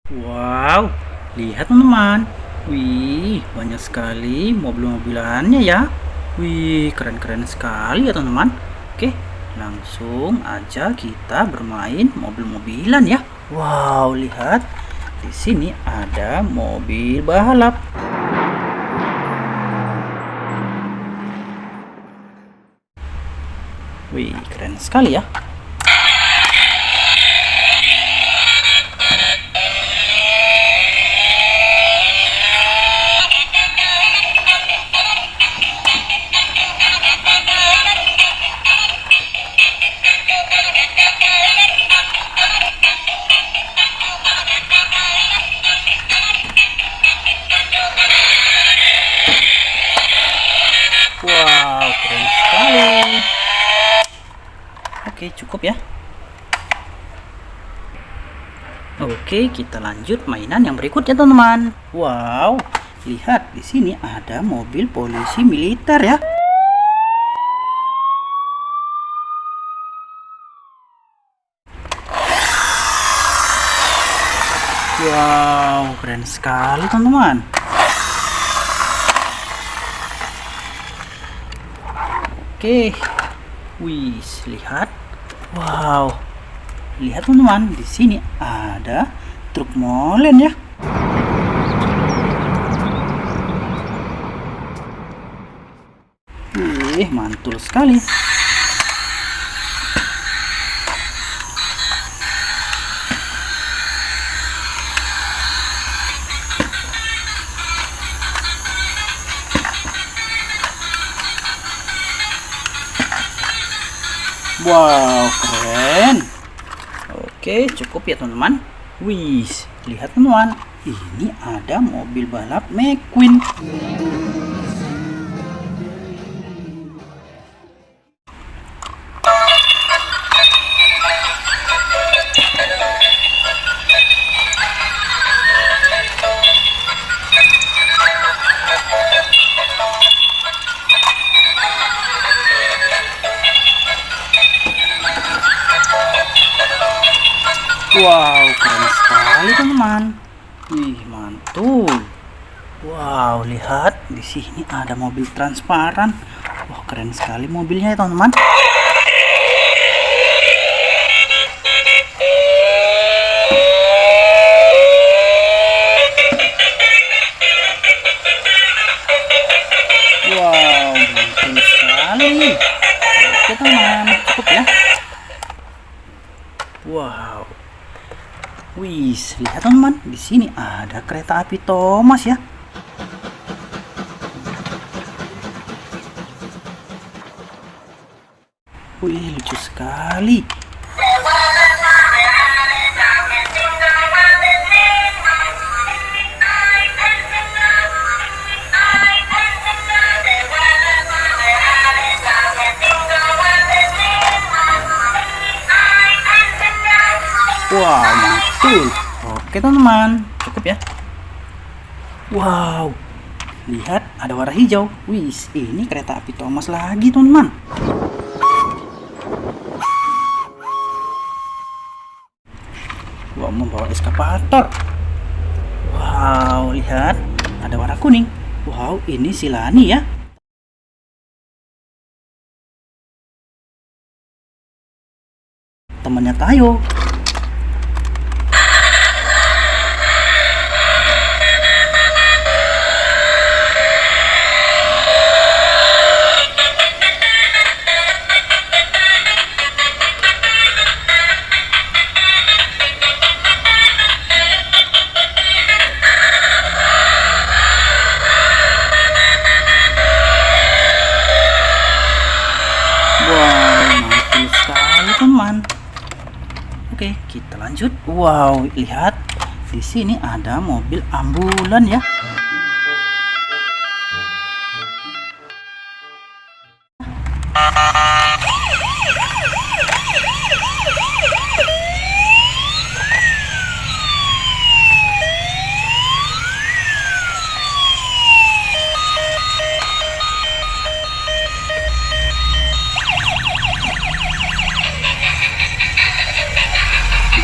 Wow, lihat teman-teman. Wih, banyak sekali mobil-mobilannya ya. Wih, keren-keren sekali ya teman-teman. Oke, langsung aja kita bermain mobil-mobilan ya. Wow, lihat. Di sini ada mobil balap. Wih, keren sekali ya. Wow, keren sekali. Oke, cukup ya. Oke, kita lanjut mainan yang berikutnya, teman-teman. Wow, lihat di sini ada mobil polisi militer ya. Wow, keren sekali, teman-teman. Oke, wih, lihat. Wow, lihat teman-teman, di sini ada truk molen ya. Wih, mantul sekali. Wow, keren. Oke, cukup ya teman-teman. Wih, lihat teman-teman. Ini ada mobil balap McQueen. Wow, keren sekali teman-teman. Wih, mantul. Wow, lihat di sini ada mobil transparan. Wah, keren sekali mobilnya ya teman-teman. Wow, mantul sekali. Oke teman, cukup ya. Wow. Wih, lihat teman, di sini ada kereta api Thomas ya. Wih, lucu sekali. Wow, mantul. Oke teman-teman, cukup ya. Wow, lihat ada warna hijau. Wih, ini kereta api Thomas lagi teman-teman. Wow, membawa eskavator. Wow, lihat ada warna kuning. Wow, ini si Lani ya. Temannya Tayo. Wow, mantul sekali teman. Oke, kita lanjut. Wow, lihat di sini ada mobil ambulan ya.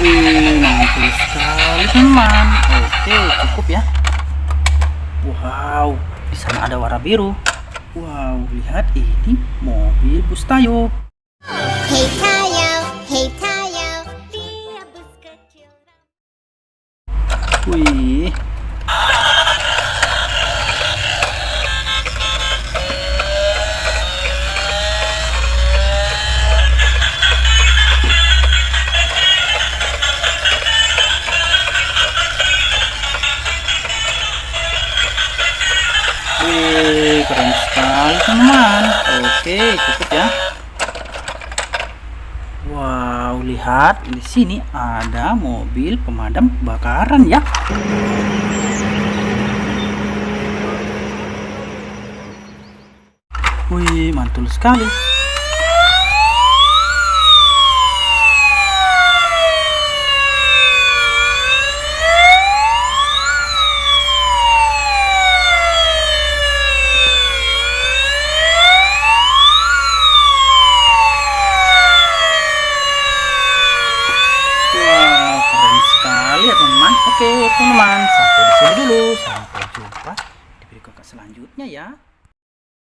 Mantul sekali teman. teman-teman. Oke, cukup ya. Wow, di sana ada warna biru. Wow, lihat ini mobil bus Tayo. Hey Tayo, hey Tayo, dia bus kecil. Wih. Wih, keren sekali teman. Oke, cukup ya. Wow, lihat di sini ada mobil pemadam kebakaran ya. Wih, mantul sekali. Wow, keren sekali ya teman. Oke, teman, sampai di sini dulu. Sampai jumpa di video kakak selanjutnya ya.